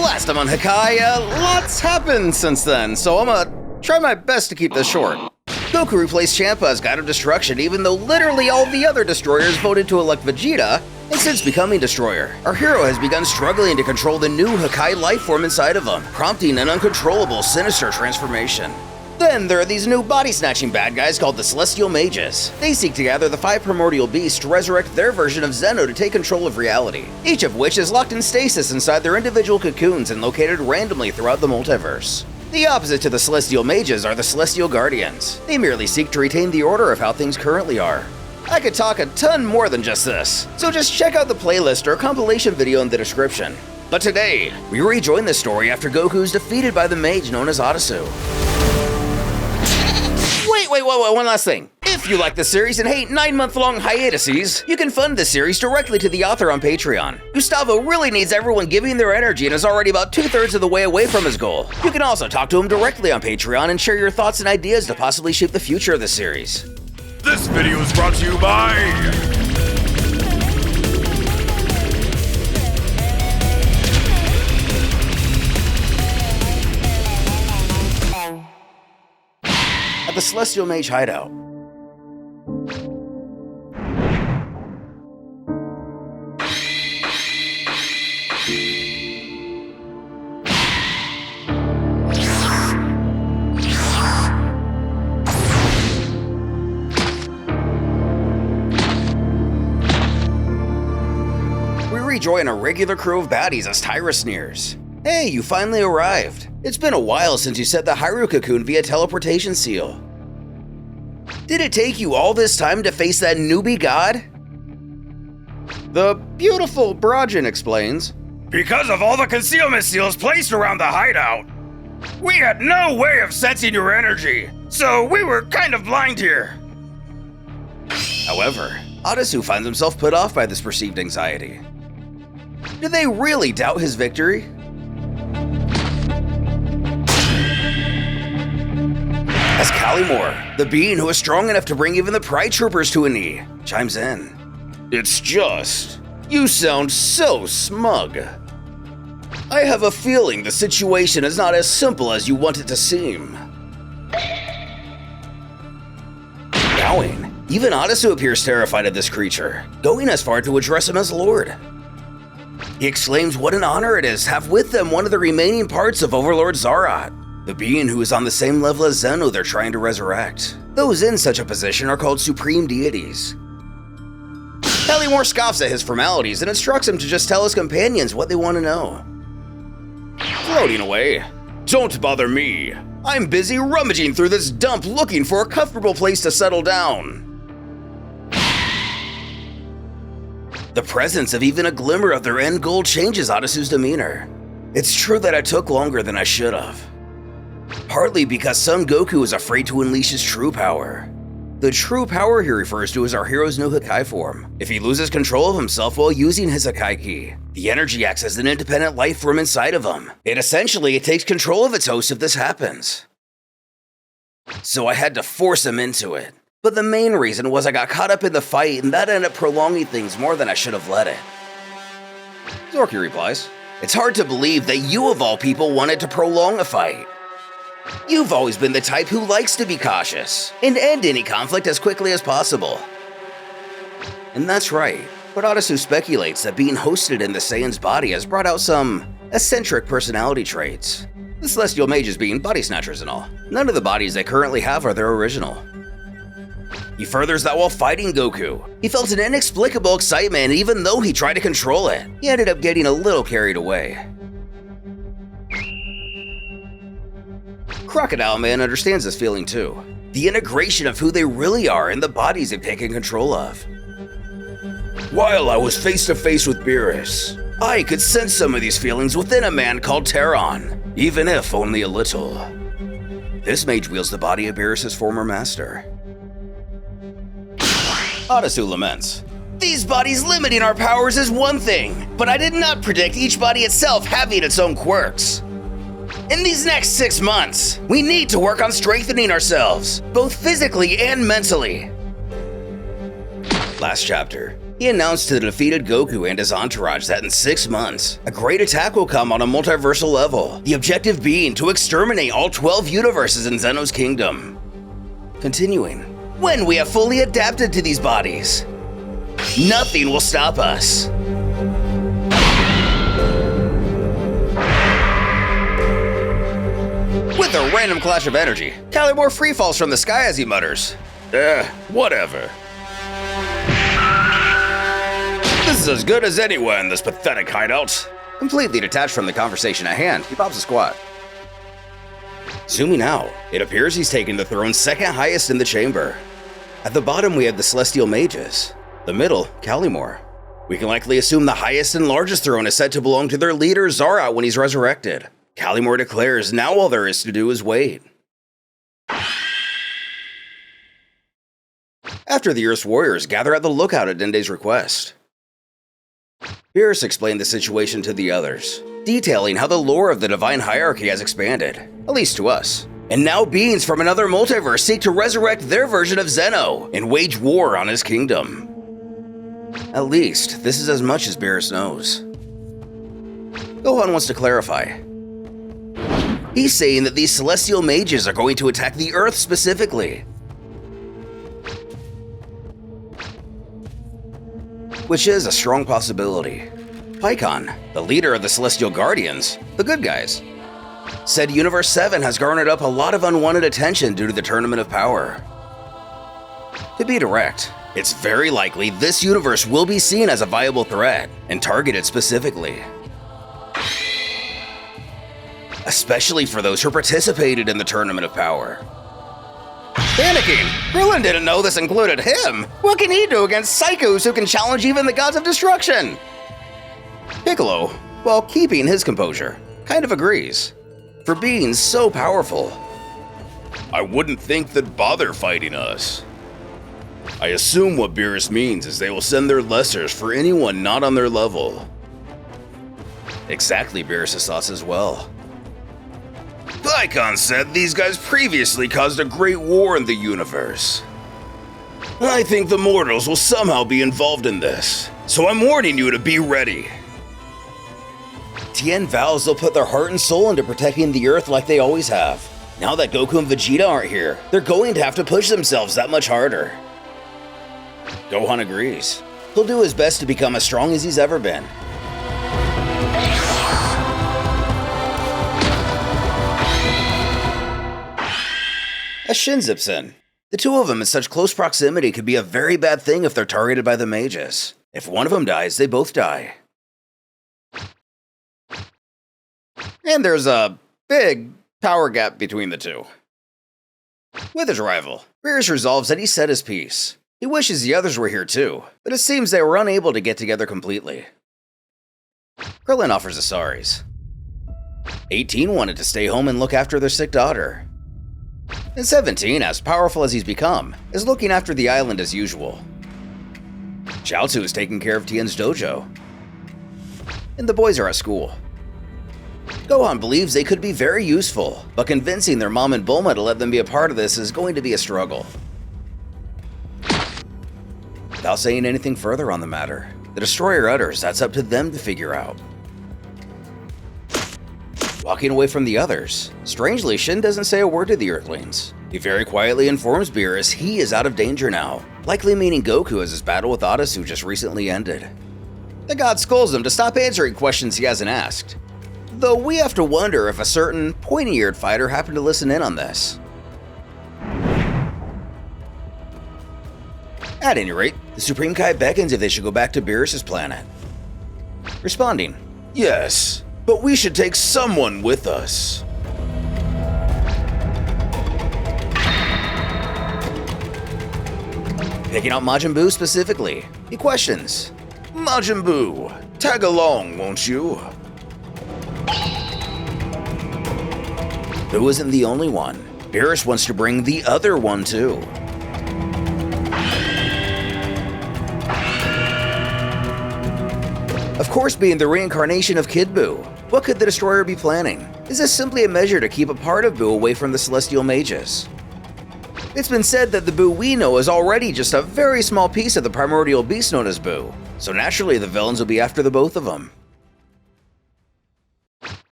Last time on Hakai, lots happened since then, so I'm gonna try my best to keep this short. Goku replaced Champa as God of Destruction, even though literally all the other destroyers voted to elect Vegeta, and since becoming Destroyer, our hero has begun struggling to control the new Hakai life form inside of him, prompting an uncontrollable, sinister transformation. Then there are these new body-snatching bad guys called the Celestial Mages. They seek to gather the 5 primordial beasts to resurrect their version of Zeno to take control of reality, each of which is locked in stasis inside their individual cocoons and located randomly throughout the multiverse. The opposite to the Celestial Mages are the Celestial Guardians. They merely seek to retain the order of how things currently are. I could talk a ton more than just this, so just check out the playlist or compilation video in the description. But today, we rejoin the story after Goku is defeated by the mage known as Ardie. Wait, one last thing. If you like the series and hate 9-month-long hiatuses, you can fund this series directly to the author on Patreon. Gustavo really needs everyone giving their energy and is already about 2/3 of the way away from his goal. You can also talk to him directly on Patreon and share your thoughts and ideas to possibly shape the future of the series. This video is brought to you by... At the Celestial Mage hideout. We rejoin a regular crew of baddies as Tyrant sneers. Hey, you finally arrived. It's been a while since you set the Hyrule cocoon via teleportation seal. Did it take you all this time to face that newbie god? The beautiful Brajin explains. Because of all the concealment seals placed around the hideout, we had no way of sensing your energy, so we were kind of blind here. However, Ardie finds himself put off by this perceived anxiety. Do they really doubt his victory? As Kalimor, the being who is strong enough to bring even the Pride Troopers to a knee, chimes in. It's just, you sound so smug. I have a feeling the situation is not as simple as you want it to seem. Bowing, even Ardie appears terrified of this creature, going as far to address him as Lord. He exclaims what an honor it is to have with them one of the remaining parts of Overlord Zarat, the being who is on the same level as Zeno they're trying to resurrect. Those in such a position are called supreme deities. Kalimor scoffs at his formalities and instructs him to just tell his companions what they want to know. Floating away. Don't bother me. I'm busy rummaging through this dump looking for a comfortable place to settle down. The presence of even a glimmer of their end goal changes Ardie's demeanor. It's true that I took longer than I should have. Partly because Son Goku is afraid to unleash his true power. The true power he refers to is our hero's new Hakai form. If he loses control of himself while using his Hakai ki, the energy acts as an independent life form inside of him. It takes control of its host if this happens. So I had to force him into it. But the main reason was I got caught up in the fight and that ended up prolonging things more than I should have let it. Zorky replies, it's hard to believe that you of all people wanted to prolong a fight. You've always been the type who likes to be cautious and end any conflict as quickly as possible. And that's right, but Ardie speculates that being hosted in the Saiyan's body has brought out some eccentric personality traits. The Celestial Mages being body snatchers and all. None of the bodies they currently have are their original. He furthers that while fighting Goku, he felt an inexplicable excitement, and even though he tried to control it, he ended up getting a little carried away. Crocodile Man understands this feeling too. The integration of who they really are and the bodies they've taken control of. While I was face to face with Beerus, I could sense some of these feelings within a man called Tyrant, even if only a little. This mage wields the body of Beerus' former master. Ardie laments. These bodies limiting our powers is one thing, but I did not predict each body itself having its own quirks. In these next 6 months, we need to work on strengthening ourselves, both physically and mentally. Last chapter. He announced to the defeated Goku and his entourage that in 6 months, a great attack will come on a multiversal level, the objective being to exterminate all 12 universes in Zeno's kingdom. Continuing, when we have fully adapted to these bodies, nothing will stop us. With a random clash of energy, Calibor free falls from the sky as he mutters, Whatever. This is as good as anywhere in this pathetic hideout. Completely detached from the conversation at hand, he pops a squat. Zooming out, it appears he's taken the throne's second highest in the chamber. At the bottom we have the Celestial Mages. The middle, Callimore. We can likely assume the highest and largest throne is said to belong to their leader Zara when he's resurrected. Callimore declares now all there is to do is wait. After the Earth's warriors gather at the lookout at Dende's request, Beerus explained the situation to the others, detailing how the lore of the divine hierarchy has expanded, at least to us. And now beings from another multiverse seek to resurrect their version of Zeno and wage war on his kingdom. At least, this is as much as Beerus knows. Gohan wants to clarify. He's saying that these celestial mages are going to attack the Earth specifically, which is a strong possibility. Pycon, the leader of the Celestial Guardians, the good guys, said Universe 7 has garnered up a lot of unwanted attention due to the Tournament of Power. To be direct, it's very likely this universe will be seen as a viable threat and targeted specifically. Especially for those who participated in the Tournament of Power. Panicking! Krillin didn't know this included him! What can he do against psychos who can challenge even the gods of destruction? Piccolo, while keeping his composure, kind of agrees. For being so powerful, I wouldn't think they'd bother fighting us. I assume what Beerus means is they will send their lessers for anyone not on their level. Exactly Beerus' thoughts as well. Pycon said these guys previously caused a great war in the universe. I think the mortals will somehow be involved in this, so I'm warning you to be ready. Tien vows they'll put their heart and soul into protecting the Earth like they always have. Now that Goku and Vegeta aren't here, they're going to have to push themselves that much harder. Gohan agrees. He'll do his best to become as strong as he's ever been. As Shin zips in, the two of them in such close proximity could be a very bad thing if they're targeted by the mages. If one of them dies, they both die. And there's a big power gap between the two. With his arrival, Beerus resolves that he said his piece. He wishes the others were here too, but it seems they were unable to get together completely. Krillin offers his sorries. 18 wanted to stay home and look after their sick daughter. And 17, as powerful as he's become, is looking after the island as usual. Chaozu is taking care of Tien's dojo. And the boys are at school. Gohan believes they could be very useful, but convincing their mom and Bulma to let them be a part of this is going to be a struggle. Without saying anything further on the matter, the Destroyer utters that's up to them to figure out. Walking away from the others, strangely, Shin doesn't say a word to the Earthlings. He very quietly informs Beerus he is out of danger now, likely meaning Goku as his battle with Adasu just recently ended. The god scolds him to stop answering questions he hasn't asked, though we have to wonder if a certain pointy-eared fighter happened to listen in on this. At any rate, the Supreme Kai beckons if they should go back to Beerus' planet. Responding, Yes, but we should take someone with us. Picking out Majin Buu specifically, he questions, Majin Buu, tag along, won't you? Buu isn't the only one. Beerus wants to bring the other one too. Of course, being the reincarnation of Kid Buu, what could the Destroyer be planning? Is this simply a measure to keep a part of Buu away from the Celestial Mages? It's been said that the Buu we know is already just a very small piece of the primordial beast known as Buu, so naturally the villains will be after the both of them.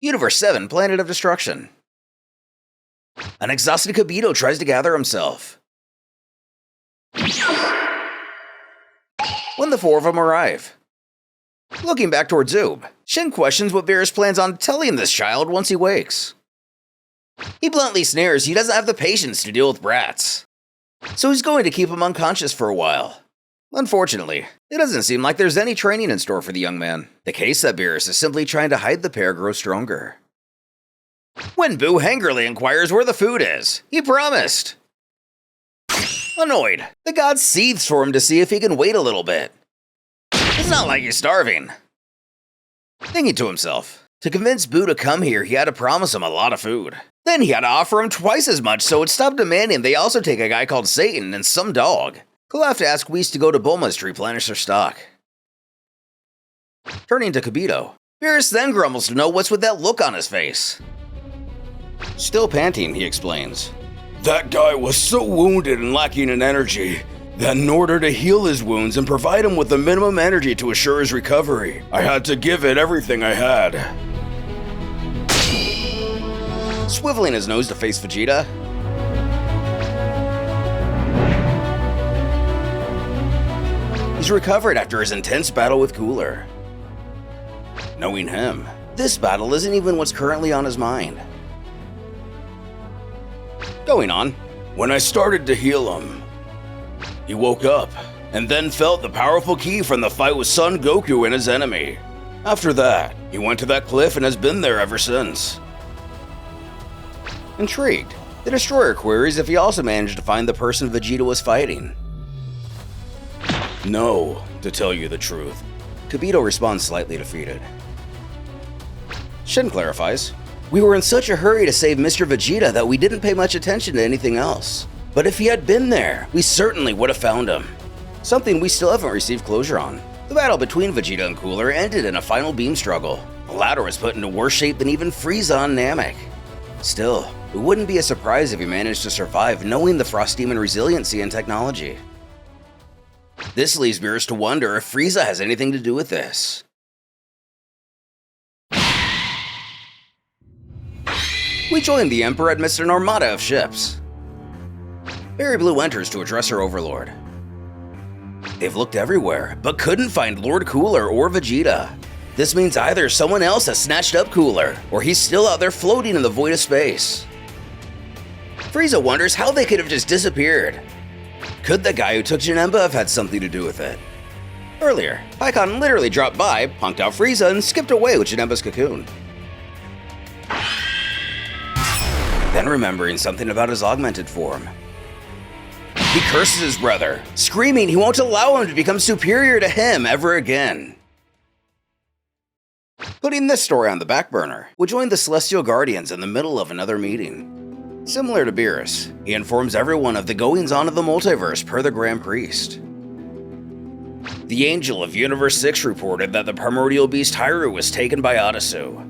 Universe 7, Planet of Destruction. An exhausted Kibito tries to gather himself. When the four of them arrive. Looking back toward Zoob, Shin questions what Beerus plans on telling this child once he wakes. He bluntly sneers he doesn't have the patience to deal with brats, so he's going to keep him unconscious for a while. Unfortunately, it doesn't seem like there's any training in store for the young man. The case that Beerus is simply trying to hide the pair grows stronger. When Buu angrily inquires where the food is, he promised. Annoyed, the god seethes for him to see if he can wait a little bit. It's not like he's starving. Thinking to himself, to convince Buu to come here, he had to promise him a lot of food. Then he had to offer him twice as much, so it stopped demanding they also take a guy called Satan and some dog. He'll have to ask Whis to go to Bulma's to replenish their stock. Turning to Kibito, Beerus then grumbles to know what's with that look on his face. Still panting, he explains. That guy was so wounded and lacking in energy that in order to heal his wounds and provide him with the minimum energy to assure his recovery, I had to give it everything I had. Swiveling his nose to face Vegeta, he's recovered after his intense battle with Cooler. Knowing him, this battle isn't even what's currently on his mind. Going on, when I started to heal him, he woke up and then felt the powerful ki from the fight with Son Goku and his enemy. After that, he went to that cliff and has been there ever since. Intrigued, the Destroyer queries if he also managed to find the person Vegeta was fighting. No, to tell you the truth. Kibito responds slightly defeated. Shin clarifies, we were in such a hurry to save Mr. Vegeta that we didn't pay much attention to anything else. But if he had been there, we certainly would have found him. Something we still haven't received closure on. The battle between Vegeta and Cooler ended in a final beam struggle. The latter was put into worse shape than even Frieza and Namek. Still, it wouldn't be a surprise if he managed to survive knowing the Frost Demon resiliency and technology. This leaves Beerus to wonder if Frieza has anything to do with this. We join the Emperor amidst an armada of ships. Berry Blue enters to address her overlord. They've looked everywhere, but couldn't find Lord Cooler or Vegeta. This means either someone else has snatched up Cooler, or he's still out there floating in the void of space. Frieza wonders how they could have just disappeared. Could the guy who took Janemba have had something to do with it? Earlier, Pikkon literally dropped by, punked out Frieza, and skipped away with Janemba's cocoon. Then remembering something about his augmented form, he curses his brother, screaming he won't allow him to become superior to him ever again. Putting this story on the back burner, we join the Celestial Guardians in the middle of another meeting. Similar to Beerus, he informs everyone of the goings-on of the multiverse per the Grand Priest. The Angel of Universe 6 reported that the primordial beast Hyru was taken by Odasu.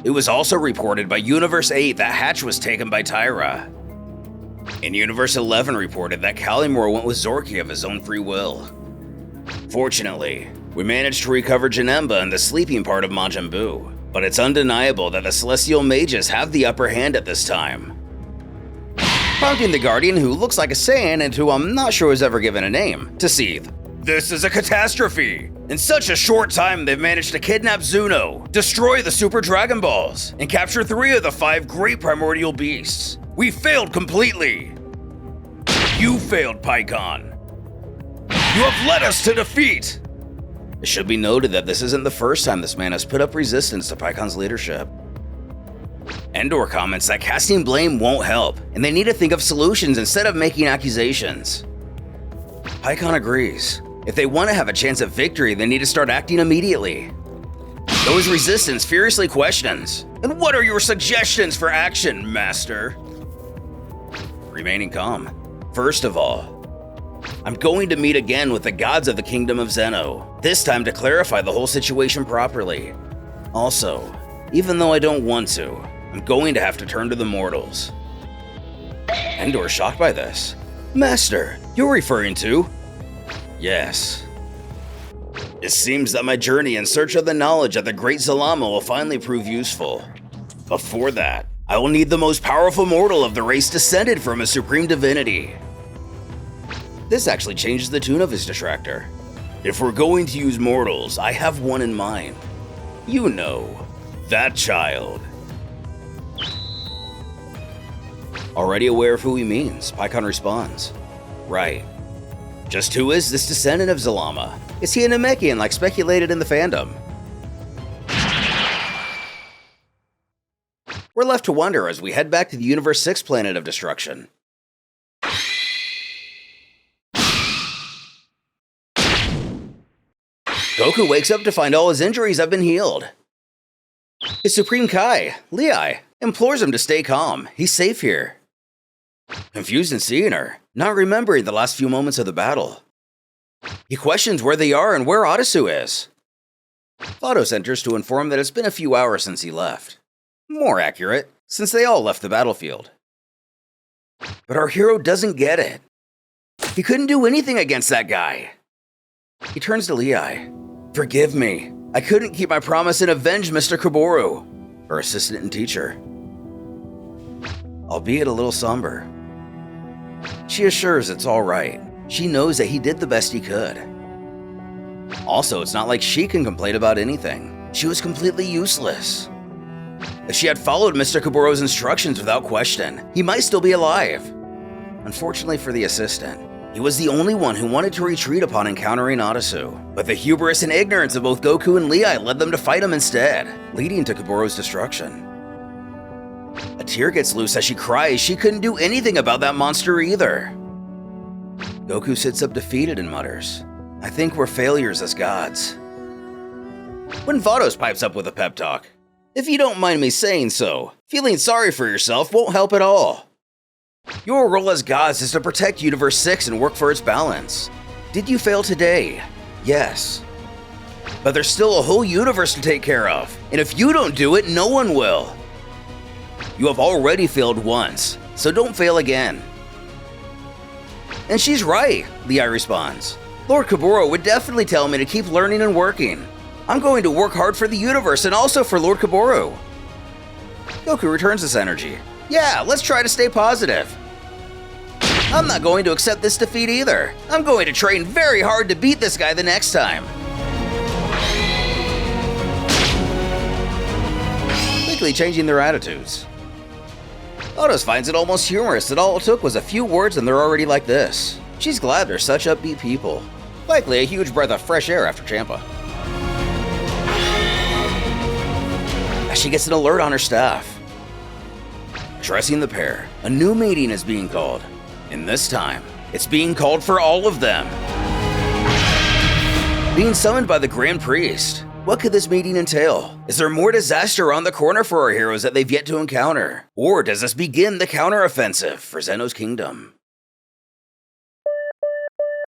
It was also reported by Universe 8 that Hatch was taken by Tyra. And Universe 11 reported that Calimore went with Zorky of his own free will. Fortunately, we managed to recover Janemba in the sleeping part of Majin Buu, but it's undeniable that the Celestial Mages have the upper hand at this time. Prompting the Guardian, who looks like a Saiyan and who I'm not sure was ever given a name, to seethe. This is a catastrophe! In such a short time, they've managed to kidnap Zuno, destroy the Super Dragon Balls, and capture 3 of the 5 great primordial beasts. We failed completely! You failed, Pikkon. You have led us to defeat! It should be noted that this isn't the first time this man has put up resistance to Pikkon's leadership. Endor comments that casting blame won't help, and they need to think of solutions instead of making accusations. Pikkon agrees. If they want to have a chance at victory, they need to start acting immediately. Those resistance furiously questions. And what are your suggestions for action, Master? Remaining calm. First of all, I'm going to meet again with the gods of the Kingdom of Zeno, this time to clarify the whole situation properly. Also, even though I don't want to, I'm going to have to turn to the mortals. Endor's shocked by this. Master, you're referring to? Yes. It seems that my journey in search of the knowledge of the Great Zalama will finally prove useful. Before that, I will need the most powerful mortal of the race descended from a supreme divinity. This actually changes the tune of his detractor. If we're going to use mortals, I have one in mind. You know, that child. Already aware of who he means, Paikon responds. Right. Just who is this descendant of Zalama? Is he a Namekian like speculated in the fandom? We're left to wonder as we head back to the Universe 6 planet of destruction. Goku wakes up to find all his injuries have been healed. His Supreme Kai, Lei, implores him to stay calm. He's safe here. Confused in seeing her, not remembering the last few moments of the battle. He questions where they are and where Adasu is. Thamos enters to inform that it's been a few hours since he left. More accurate, since they all left the battlefield. But our hero doesn't get it. He couldn't do anything against that guy. He turns to Lei. Forgive me. I couldn't keep my promise and avenge Mr. Kaboru, her assistant and teacher. Albeit a little somber. She assures it's all right. She knows that he did the best he could. Also, it's not like she can complain about anything. She was completely useless. If she had followed Mr. Kaboru's instructions without question, he might still be alive. Unfortunately for the assistant, he was the only one who wanted to retreat upon encountering Adasu, but the hubris and ignorance of both Goku and Lei led them to fight him instead, leading to Kaboru's destruction. A tear gets loose as she cries she couldn't do anything about that monster either. Goku sits up defeated and mutters, I think we're failures as gods. When Vados pipes up with a pep talk, if you don't mind me saying so, feeling sorry for yourself won't help at all. Your role as gods is to protect Universe 6 and work for its balance. Did you fail today? Yes. But there's still a whole universe to take care of, and if you don't do it, no one will. You have already failed once, so don't fail again. And she's right, Lei responds. Lord Kaboru would definitely tell me to keep learning and working. I'm going to work hard for the universe and also for Lord Kaboru. Goku returns this energy. Yeah, let's try to stay positive. I'm not going to accept this defeat either. I'm going to train very hard to beat this guy the next time. Quickly changing their attitudes. Otis finds it almost humorous that all it took was a few words and they're already like this. She's glad they're such upbeat people. Likely a huge breath of fresh air after Champa. As she gets an alert on her staff. Addressing the pair, a new meeting is being called. And this time, it's being called for all of them. Being summoned by the Grand Priest. What could this meeting entail? Is there more disaster around the corner for our heroes that they've yet to encounter? Or does this begin the counteroffensive for Zeno's kingdom?